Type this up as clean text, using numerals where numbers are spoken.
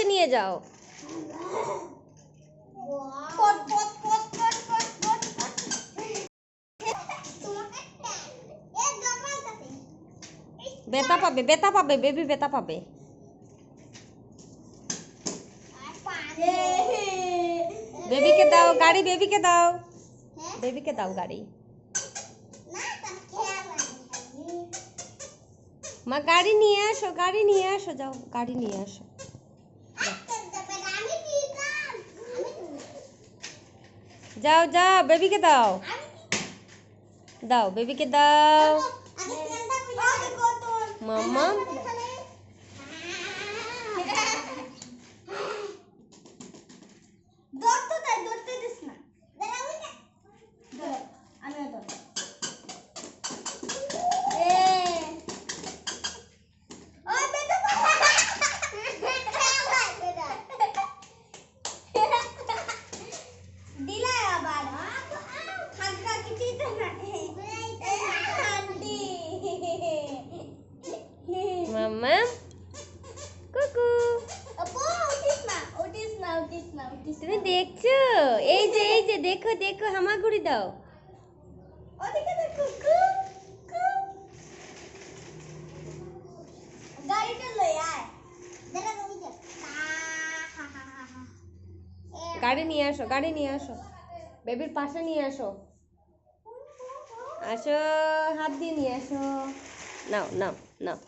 কাছে নিয়ে যাও। ব্যথা পাবে, ব্যথা পাবে, বেবি ব্যথা পাবে। বেবিকে দাও গাড়ি, বেবিকে দাও, বেবিকে দাও গাড়ি। মা গাড়ি নিয়ে আসো, গাড়ি নিয়ে আসো, যাও গাড়ি নিয়ে আসো। যাও যাও, বেবিকে দাও, দাও বেবিকে দাও। মাম্মা মাম্মা কুকু, তুমি দেখছো? এই যে এই যে দেখো দেখো, হামাগুড়ি দাও। গাড়ি নিয়ে আসো, গাড়ি নিয়ে আসো, বেবির পাশে নিয়ে আসো, আসো হাত দিয়ে নিয়ে আসো। নাও নাও নাও।